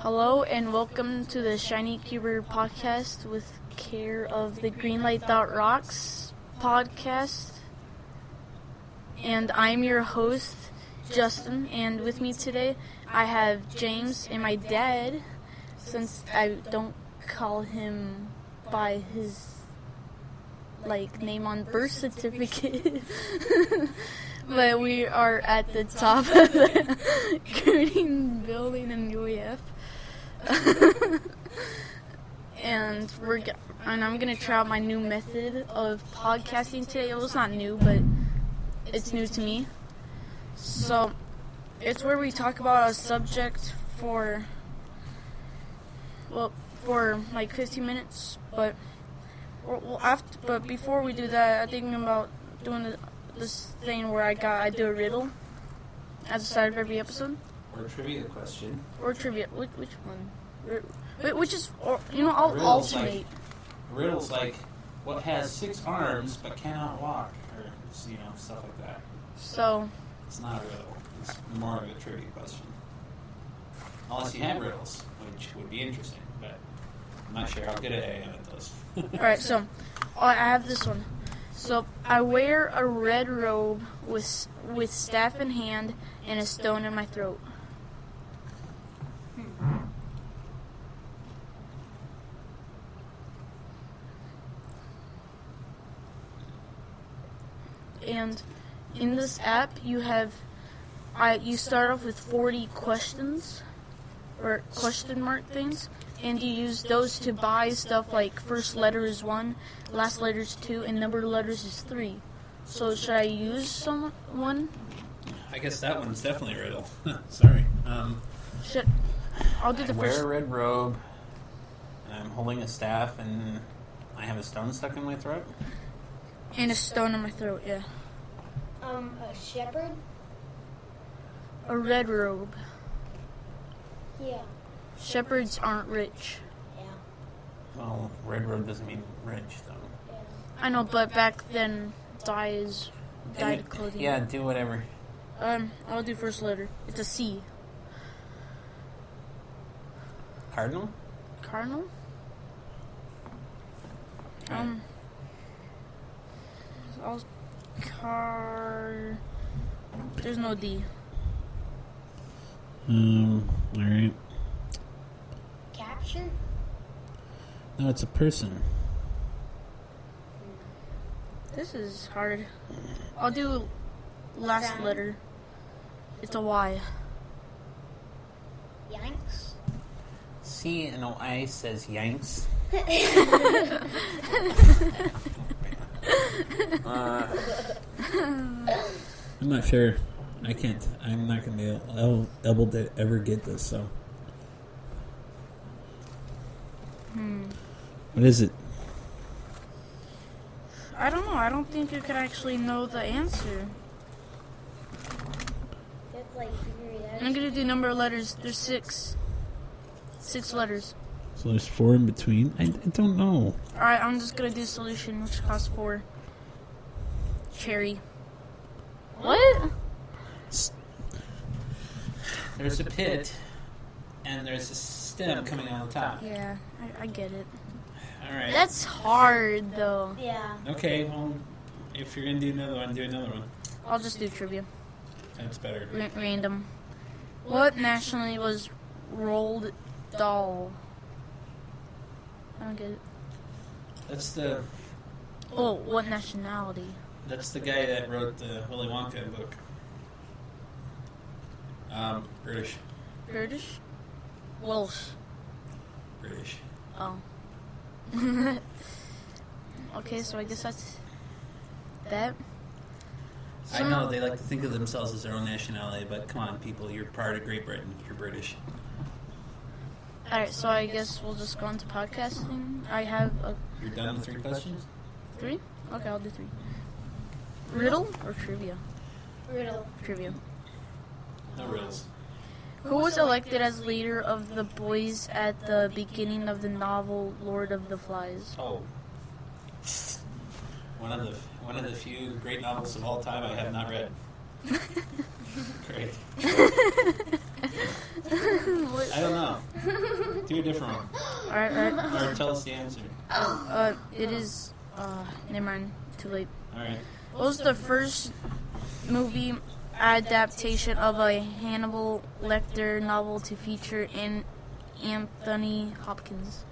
Hello and welcome to the Shiny Cuber podcast with care of the Greenlight.rocks podcast. And I'm your host, Justin, and with me today I have James and my dad, since I don't call him by his name on birth certificate. But we are at the top of the green building in UAF. and I'm gonna try out my new method of podcasting today. Well, it's not new, but it's new to me. So it's where we talk about a subject for like 15 minutes. But before we do that, I'm thinking about doing this thing where I do a riddle at the start of every episode. Or a trivia question. Or trivia. Which one? Which is, I'll alternate. Riddles like, what has 6 arms but cannot walk? Or, stuff like that. So. It's not a riddle. It's more of a trivia question. Unless you have riddles, which would be interesting, but I'm not sure how good I am at those. Alright, so I have this one. So, I wear a red robe with staff in hand and a stone in my throat. And in this app, you start off with 40 questions, or question mark things, and you use those to buy stuff like first letter is 1, last letter is 2, and number of letters is 3. So should I use one? I guess that one's definitely a riddle. Sorry. I'll do the first. I wear a red robe, I'm holding a staff, and I have a stone stuck in my throat? And a stone in my throat, yeah. A shepherd? A red robe. Yeah. Shepherds aren't rich. Yeah. Well, red robe doesn't mean rich, though. Yeah. I know, but back then, dyed clothing. Yeah, do whatever. I'll do first letter. It's a C. Cardinal? Cardinal? Right. There's no D. Alright. Capture? No, it's a person. This is hard. I'll do last letter. It's a Y. Yanks? C-N-O-I says Yanks. I'm not sure. I'm not going to be able to ever get this, so. What is it? I don't know. I don't think you could actually know the answer. That's figure it out. I'm going to do number of letters. There's 6. 6 letters. So there's 4 in between? I don't know. Alright, I'm just going to do solution, which costs 4. Cherry. What? There's a pit, and there's a stem coming on the top. Yeah, I get it. Alright. That's hard, though. Yeah. Okay, well, if you're going to do another one, do another one. I'll just do trivia. That's better. Random. What nationality was Roald Dahl? I don't get it. That's the what nationality? That's the guy that wrote the Willy Wonka book. British. British? Welsh. British. Oh. Okay, so I guess that's that. I know they like to think of themselves as their own nationality, but come on, people, you're part of Great Britain. You're British. Alright, so I guess we'll just go on to podcasting. I have You're done with 3 questions? 3? Okay, I'll do 3. Riddle or trivia? Riddle. Trivia. No riddles. Who was elected as leader of the boys at the beginning of the novel Lord of the Flies? Oh. One of the few great novels of all time I have not read. Great. I don't know. Do a different one. Alright. Or tell us the answer. It is, never mind. Too late. Alright. What was the first movie adaptation of a Hannibal Lecter novel to feature Anthony Hopkins?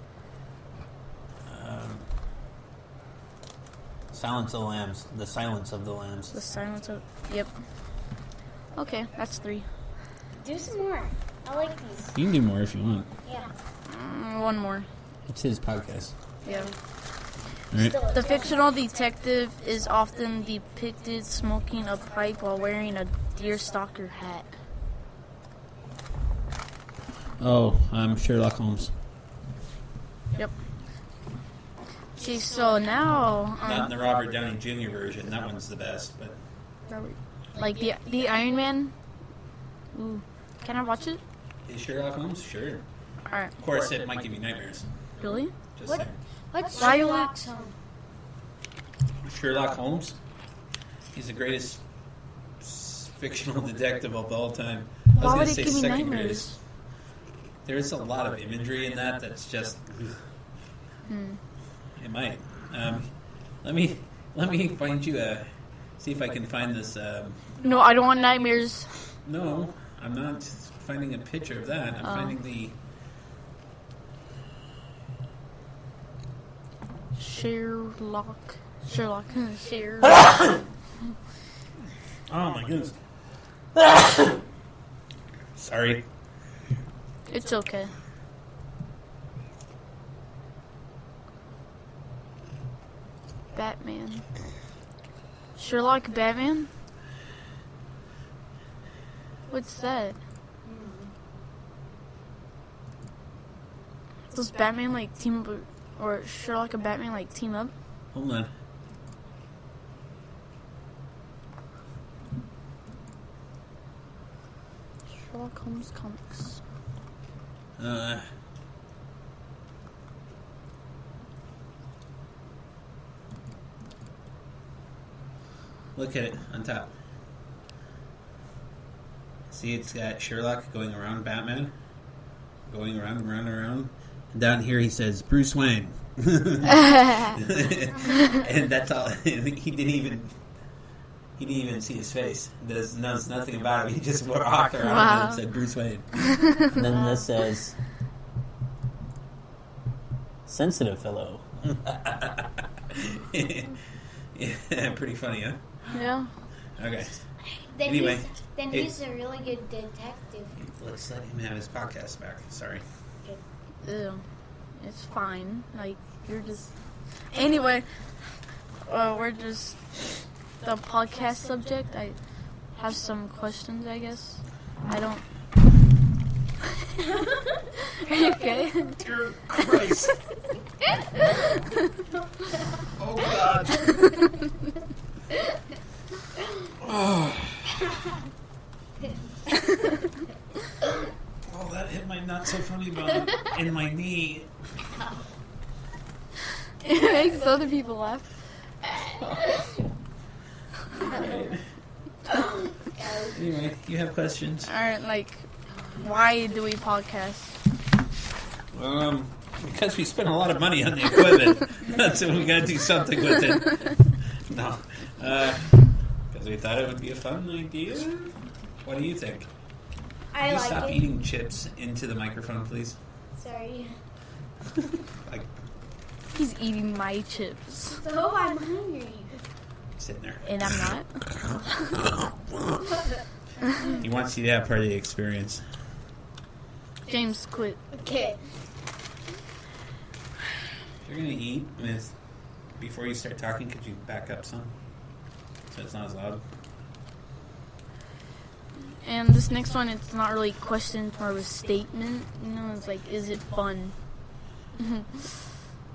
Silence of the Lambs. The Silence of the Lambs. The Silence of... Yep. Okay, that's 3. Do some more. I like these. You can do more if you want. Yeah. One more. It's his podcast. Yeah. Alright. Still The fictional detective is often depicted smoking a pipe while wearing a deerstalker hat. Oh, I'm Sherlock Holmes. Yep. Okay, so now... Not in the Robert Downey Jr. version. That one's the best, but... like the Iron Man. Ooh. Can I watch it? Is Sherlock Holmes? Sure. Alright. Of course, it might give you nightmares. Really? Just What? saying. What's Why would- Sherlock's home? Sherlock Holmes? He's the greatest fictional detective of all time. I was Why going would to it say give me second nightmares? greatest. There's a lot of imagery in that that's just... It might. Let me find you a... See if I can find this... No, I don't want nightmares. No, I'm not finding a picture of that. I'm finding the... Sherlock. Sherlock. Oh my goodness. Sorry. It's okay. Batman. Sherlock Batman? What's that? Does Batman like team up or Sherlock and Batman like team up? Hold on. Sherlock Holmes comics. Look at it on top. See, it's got Sherlock going around Batman, going around and around and around. And down here he says Bruce Wayne, and that's all. He didn't even see his face. Knows nothing about him. He just walked around Wow. and said Bruce Wayne. And then this says sensitive fellow. Yeah, pretty funny, huh? Yeah. Okay. Then Anyway, he's a really good detective. Let's let him have his podcast back. Sorry. Ew. It's fine. Like, you're just... Anyway, we're just... The podcast subject, I have some questions, I guess. I don't... Are you okay? Dear Christ. Oh, God. Oh, that hit my not so funny bone in my knee. It makes other people laugh. Right. Anyway, you have questions? Alright, like, why do we podcast? Because we spent a lot of money on the equipment. So we got to do something with it. No. Because we thought it would be a fun idea. What do you think? I Can you like stop it. eating chips into the microphone, please? Sorry. Like, He's eating my chips. So I'm hungry. sitting there. And I'm not. He wants you to have part of the experience. James, quit. Okay. If you're going to eat, before you start talking, could you back up some? So it's not as loud. And this next one, it's not really a question, it's more of a statement. You know, it's like, is it fun?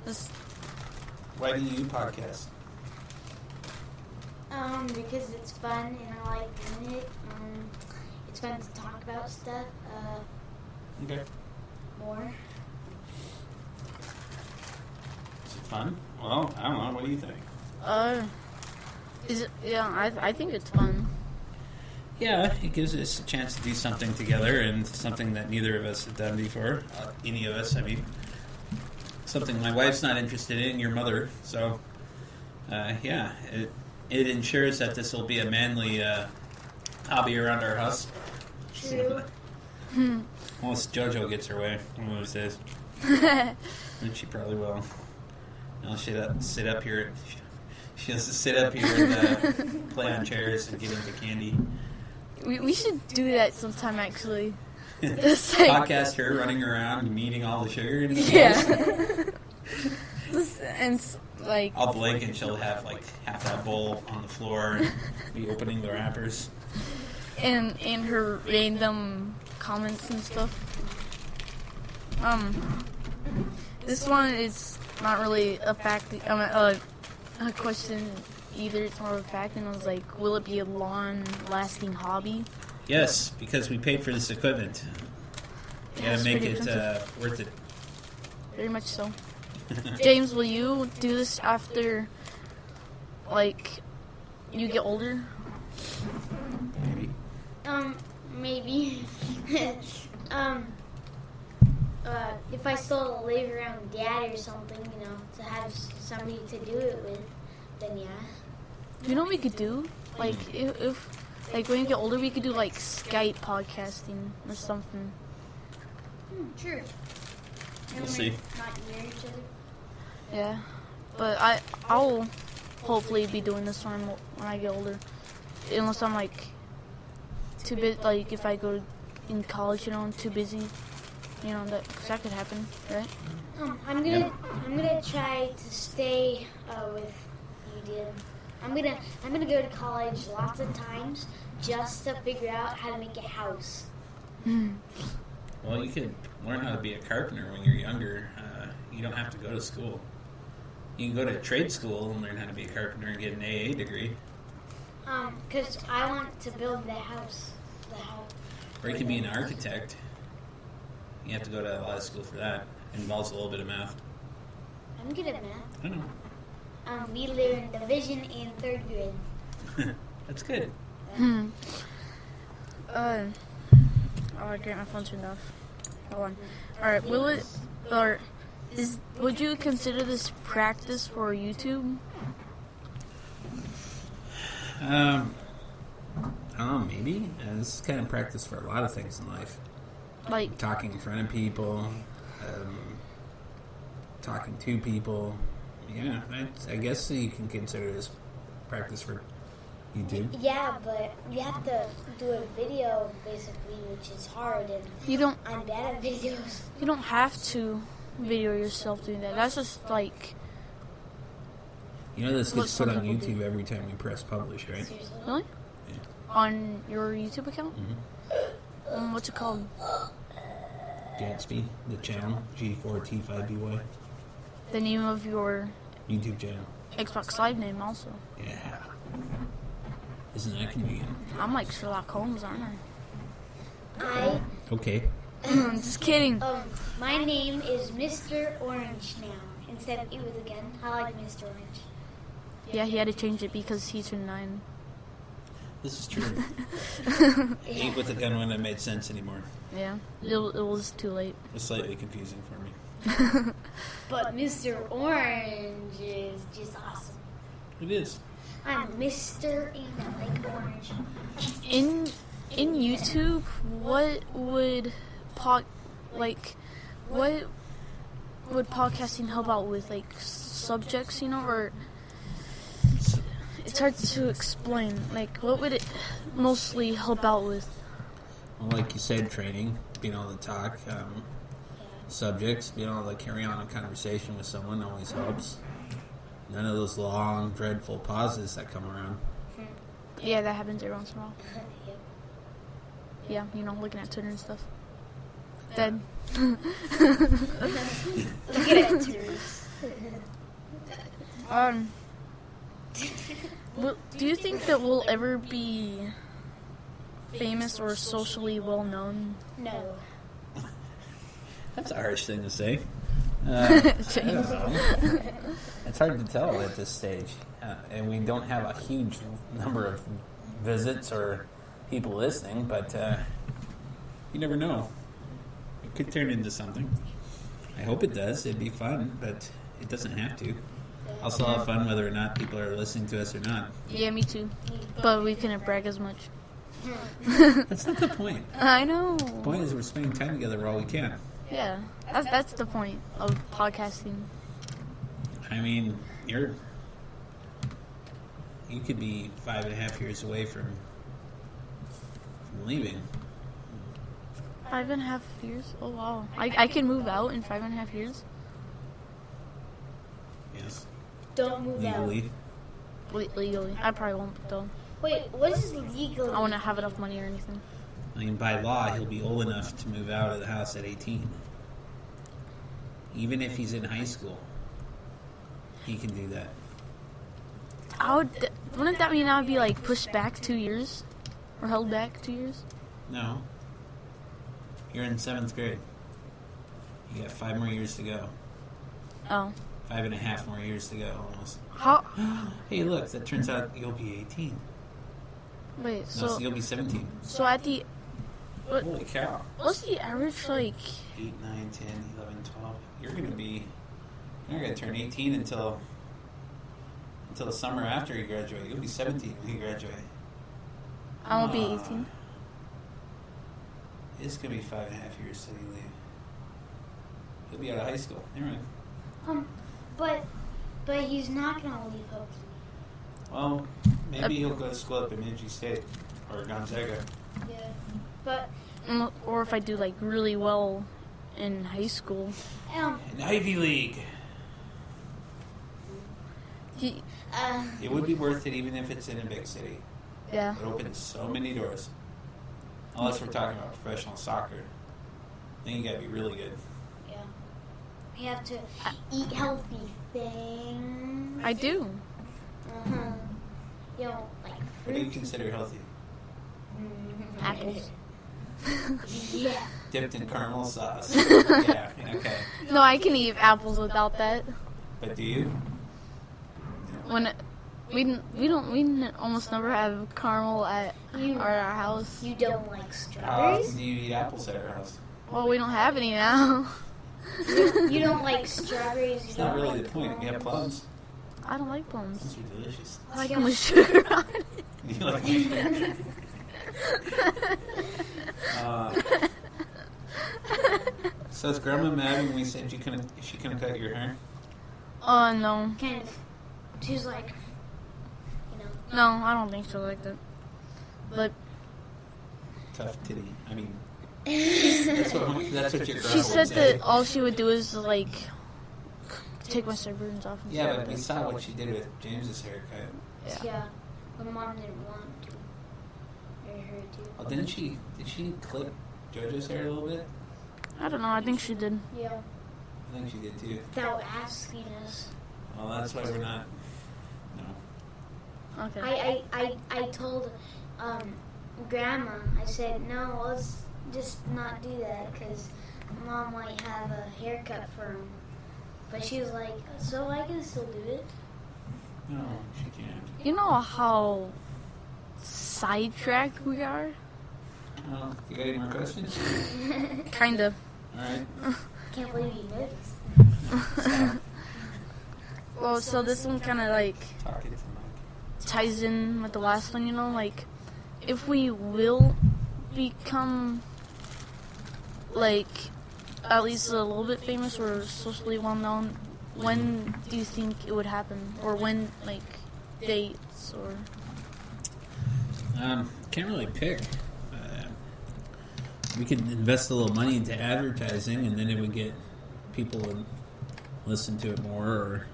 This- Why do you podcast? Because it's fun and I like doing it. It's fun to talk about stuff. Okay. More. Is it fun? Well, I don't know. What do you think? is it? Yeah, I think it's fun. Yeah, it gives us a chance to do something together, and something that neither of us have done before. Any of us, I mean. Something my wife's not interested in, your mother. So, yeah, it ensures that this will be a manly hobby around our house. True. Unless JoJo gets her way one of those days. And she probably will. She'll sit up here. She has to sit up here and play on chairs and get into candy. We should do that sometime, actually. Podcast her running around and eating all the sugar. And And like, I'll blink and she'll have like half that bowl on the floor and be opening the wrappers. and her random comments and stuff. This one is not really a fact. A question either. It's more of a fact, and I was like, will it be a long-lasting hobby? Yes, because we paid for this equipment. You gotta It's make pretty it expensive. worth it. Very much so. James, will you do this after, like, you get older? Maybe. Maybe. If I still live around Dad or something, to have somebody to do it with, then yeah. You know what we could do? Like, if like, when you get older, we could do, like, Skype podcasting or something. True. And We'll see. Not near each other. Yeah. But I'll hopefully be doing this when I get older. Unless I'm, like, too busy, like, if I go in college, I'm too busy. That could happen, right? I'm gonna try to stay with you, dude. I'm gonna go to college lots of times just to figure out how to make a house. Well, you could learn how to be a carpenter when you're younger. You don't have to go to school. You can go to a trade school and learn how to be a carpenter and get an AA degree. Cause I want to build the house. Or you can be an architect. You have to go to a lot of school for that. It involves a little bit of math. I'm good at math. I don't know. We learned division in 3rd grade. That's good. Oh, great, my phone's turned off. Hold on. Alright, would you consider this practice for YouTube? I don't know, maybe. This is kind of practice for a lot of things in life. Like, Talking in front of people, talking to people. Yeah, I guess you can consider this practice for YouTube. Yeah, but you have to do a video basically, which is hard, and I'm bad at videos. you don't have to video yourself doing that. That's just like, This What gets put on some people YouTube every time we press publish, right? Seriously. really? Yeah. On your YouTube account? What's it called? Gatsby, the channel, G4T5BY. The name of your YouTube channel. Xbox Live name also. Yeah. Isn't that convenient? I'm like Sherlock Holmes, aren't I Okay. I? Just kidding. My name is Mr. Orange now instead of Ewood again. I like Mr. Orange. Yeah, he had to change it because he turned 9. This is true. 8 with a gun wouldn't have made sense anymore. Yeah, it was too late. It's slightly confusing for me. But Mr. Orange is just awesome. It is. I'm Mr. and I like orange. In YouTube, what would podcasting help out with, like, subjects, or it's hard to explain. Like, what would it mostly help out with? Well, like you said, training, being able to talk, subjects, being able to carry on a conversation with someone always helps. None of those long, dreadful pauses that come around. Yeah, that happens every once in a while. Yep. Yeah, looking at Twitter and stuff. Dead. Look at it, Therese. Do you think that we'll ever be famous or socially well known? No. That's a harsh thing to say. I don't know. It's hard to tell at this stage. And we don't have a huge number of visits or people listening, but you never know. It could turn into something. I hope it does. It'd be fun, but it doesn't have to. I'll still have fun whether or not people are listening to us or not. Yeah, me too. But we couldn't brag as much. That's not the point. I know. The point is we're spending time together all we can. Yeah, that's the point of podcasting. I mean, you could be 5.5 years away from leaving. 5.5 years? Oh, wow. I can move out in 5.5 years? Yes. Don't move Legally. Legally. I probably won't, though. Wait, what is legal? I wouldn't have enough money or anything. I mean, by law, he'll be old enough to move out of the house at 18. Even if he's in high school, he can do that. Wouldn't that mean I would be, like, pushed back 2 years? Or held back 2 years? No. You're in 7th grade. You got 5 more years to go. Oh. 5.5 more years to go, almost. How? Hey, look, that turns out you'll be 18. Wait, No, so you'll be 17. So at the... Holy cow. What's the average, like... 8, 9, 10, 11, 12. You're going to turn 18 until the summer after you graduate. You'll be 17 when you graduate. I won't be 18. It's going to be 5.5 years till you leave. You'll be out of high school. Never mind. But he's not gonna leave, hopefully. Well, maybe he'll go to school at Bemidji State or Gonzaga. Yeah. But Or if I do, like, really well in high school. An Ivy League. It would be worth it even if it's in a big city. Yeah. It opens so many doors. Unless we're talking about professional soccer. Then you gotta be really good. Yeah. You have to eat healthy things. I do. Uh-huh. You know, like What do you fruit. consider healthy? Apples. Yeah. Dipped in caramel sauce. Yeah, okay. No, I can eat apples without that. But do you? We almost never have caramel at our house. You don't like How strawberries? often do you eat apples at your house? Well, we don't have any now. You don't like strawberries? It's not really the point. You have plums. I don't like plums. Those are delicious. I like them with sugar on it. You like So is Grandma mad when we said she couldn't cut your hair? Oh, no. Kind of. She's like, No, I don't think so like that. But Tough titty. I mean, that's what your grandma she would said say. that all she would do is, like, take my sideburns off. And Yeah, stuff. but we saw what she did with James's haircut. yeah. My mom didn't want to. Or her to. Oh, did she clip JoJo's hair a little bit? I don't know. I think she did. Yeah. I think she did too. Without asking us. Well, that's why we're not. No. Okay. I told Grandma, I said, no, let's just not do that because Mom might have a haircut for him. But she was like, so I can still do it. No, she can't. You know how sidetracked we are? Oh, you got any more questions? Kinda. All right. Can't believe you noticed. Stop Well, so this one kind of, like, talking to Mike. ties in with the last one, you know? Like, if we will become, like, at least a little bit famous or socially well-known, when do you think it would happen? Or when, like, dates or... Can't really pick. We could invest a little money into advertising, and then it would get people would listen to it more. Or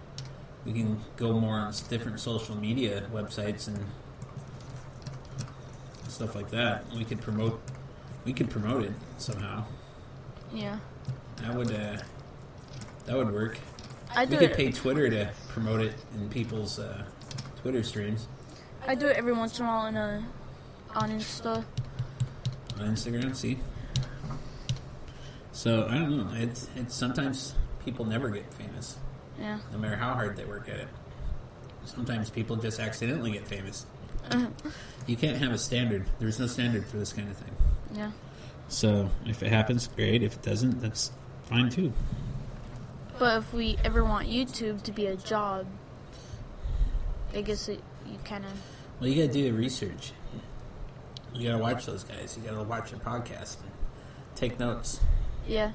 we can go more on different social media websites and stuff like that. We could promote it somehow. Yeah. That would work. I do We could it. pay Twitter to promote it in people's Twitter streams I do it every once in a while on Insta. on Instagram. See. So I don't know. It's sometimes people never get famous, Yeah. no matter how hard they work at it. Sometimes people just accidentally get famous. You can't have a standard. There's no standard for this kind of thing. Yeah. So if it happens, great. If it doesn't, that's fine too. But if we ever want YouTube to be a job, I guess you kind of... Well, you got to do the research. You got to watch those guys. You got to watch their podcast and take notes. Yeah,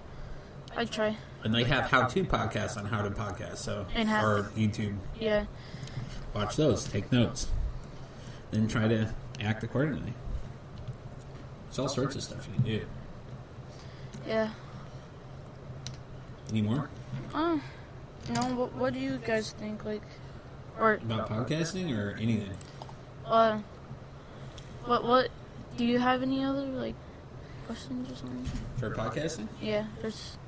I try. And they have how-to podcasts on how to podcast, so or YouTube. Yeah. Watch those. Take notes. Then try to act accordingly. There's all sorts of stuff you can do. Yeah. Any more? No. What do you guys think? Or about podcasting or anything? What? Do you have any other questions or something? For podcasting? Yeah. There's.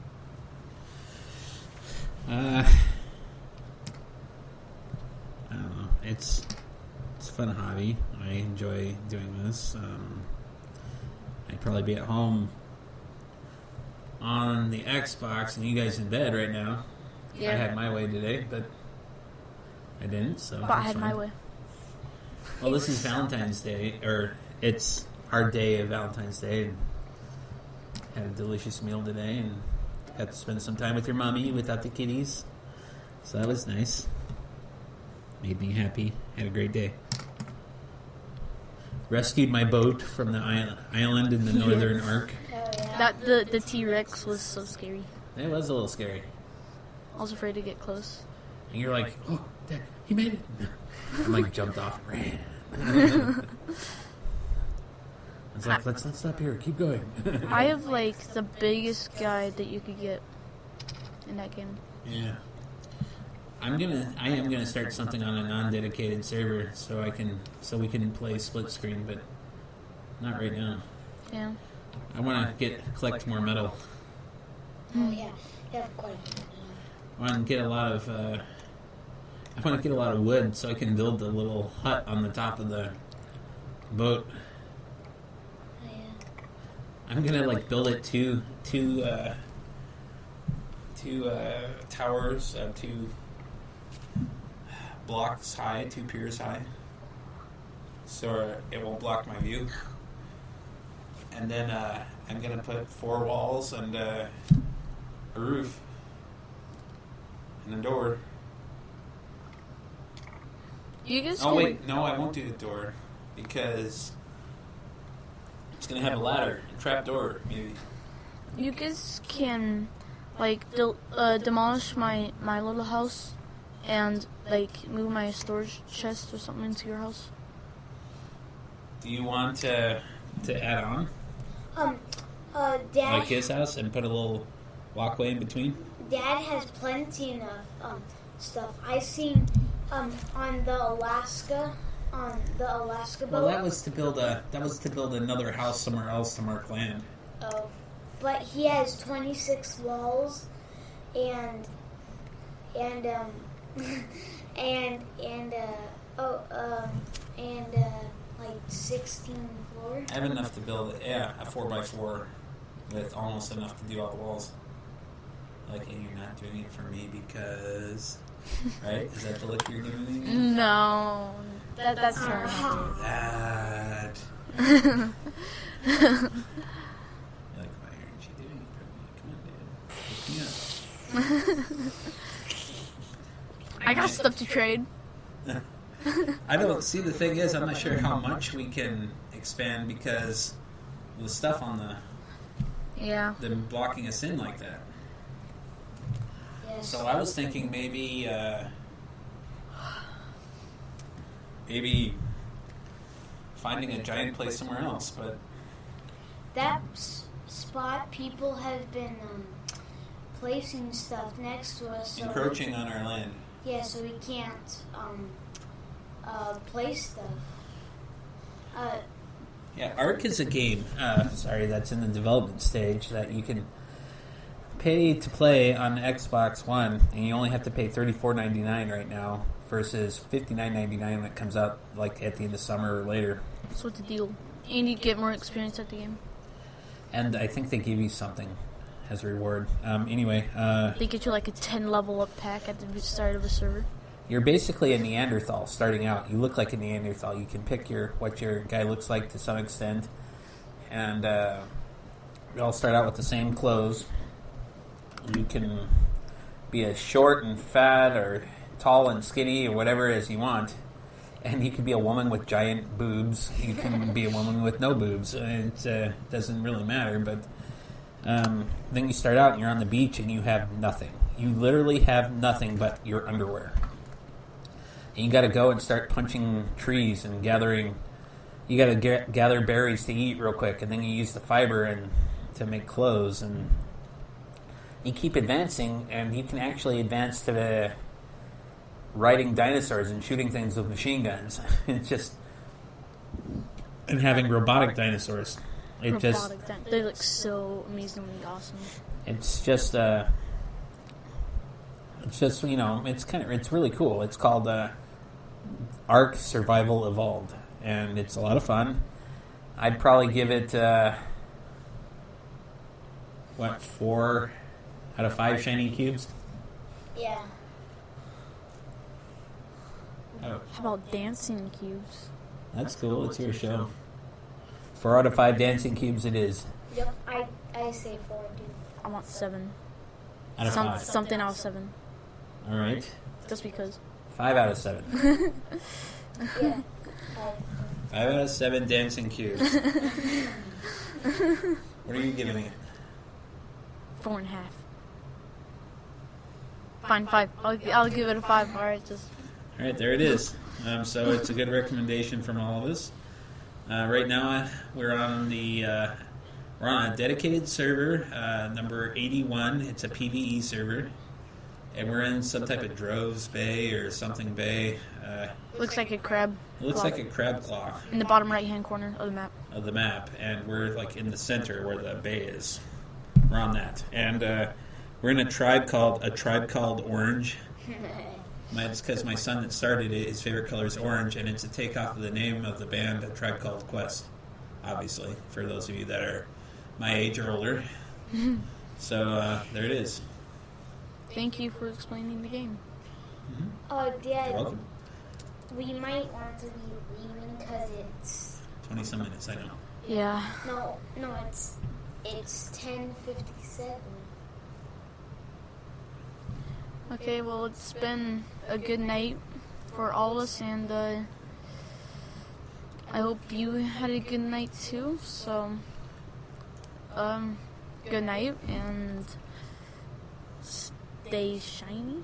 I don't know. It's a fun hobby. I enjoy doing this. I'd probably be at home on the Xbox and you guys in bed right now. Yeah. I had my way today, but I didn't. So but I had my way. Well, this is Valentine's Day, or it's our day of Valentine's Day, and had a delicious meal today, and got to spend some time with your mommy without the kitties. So that was nice. Made me happy. Had a great day. Rescued my boat from the island in the northern arc. That the T-Rex was so scary. It was a little scary. I was afraid to get close. And you're like, oh, Dad, he made it. I'm jumped off and ran. It's like, let's not stop here. Keep going. I have the biggest guide that you could get in that game. Yeah. I am gonna start something on a non-dedicated server so we can play split screen, but not right now. Yeah. I want to collect more metal. Oh yeah, you have quite a bit. I want to get a lot of wood so I can build a little hut on the top of the boat. Oh yeah. I'm gonna build it two towers, 2 blocks high, 2 piers high, so it won't block my view. And then I'm gonna put 4 walls and a roof and a door. You guys Oh wait, no, I won't do the door because it's gonna have a ladder, a trap door, maybe. You guys can demolish my little house and move my storage chest or something into your house. Do you want to add on Dad. like his house and put a little walkway in between? Dad has plenty enough stuff. I seen on the Alaska boat. Well, that was to build another house somewhere else to mark land. Oh, but he has 26 walls and 16 floors. I have enough to build it. Yeah, a 4x4 with almost enough to do all the walls. And you're not doing it for me because, right? Is that the look you're giving me? No, that's not. That. You're like, why aren't you doing it for me? Come on, Dad. Pick me up. I got stuff to trade. I don't see. The thing is, I'm not sure how much we can expand because of the stuff on them blocking us in like that. Yes. So I was thinking maybe finding a giant place somewhere else, but that spot people have been placing stuff next to us. So encroaching on our land. Yeah, so we can't place stuff. Yeah, Ark is a game. That's in the development stage that you can pay to play on Xbox One, and you only have to pay $34.99 right now versus $59.99 that comes out at the end of summer or later. That's what's the deal. And you get more experience at the game. And I think they give you something as a reward. Anyway, they get you a 10 level up pack at the start of the server. you're basically a Neanderthal starting out. You look like a Neanderthal. You can pick what your guy looks like to some extent. And we all start out with the same clothes. You can be as short and fat or tall and skinny or whatever as you want. And you can be a woman with giant boobs. You can be a woman with no boobs. It doesn't really matter. But then you start out and you're on the beach and you have nothing. You literally have nothing but your underwear. And you got to go and start punching trees and gathering. You got to gather berries to eat real quick, and then you use the fiber to make clothes. And you keep advancing, and you can actually advance to the riding dinosaurs and shooting things with machine guns. It's just and having robotic dinosaurs. They look so amazingly awesome. It's just it's really cool. It's called Ark Survival Evolved, and it's a lot of fun. I'd probably give it 4 out of 5 shiny cubes. Yeah. Oh, How about dancing cubes? that's cool. It's your show. 4 out of 5 dancing cubes it is. Yep. I say 4, dude. I want 7. Out of 5. Something out of 7. All right. Just because. 5 out of 7. Yeah. 5 out of 7 dancing cubes. What are you giving it? 4.5. Fine, 5. I'll give it a 5. All right, just. All right, there it is. So it's a good recommendation from all of us. Right now, we're on a dedicated server, number 81. It's a PvE server, and we're in some type of Droves Bay or something bay. Looks like a crab. It looks like a crab claw In the bottom right-hand corner of the map. and we're like in the center where the bay is. We're on that, and we're in a tribe called Orange. It's because my son that started it, his favorite color is orange, and it's a takeoff of the name of the band, A Tribe Called Quest, obviously, for those of you that are my age or older. So, there it is. Thank you for explaining the game. Oh, Dad. You're welcome. We might want to be leaving because it's 20-some minutes, I know. Yeah. no, it's 10:57. Okay, well, it's been a good night for all of us, and I hope you had a good night too. So, good night, and stay shiny.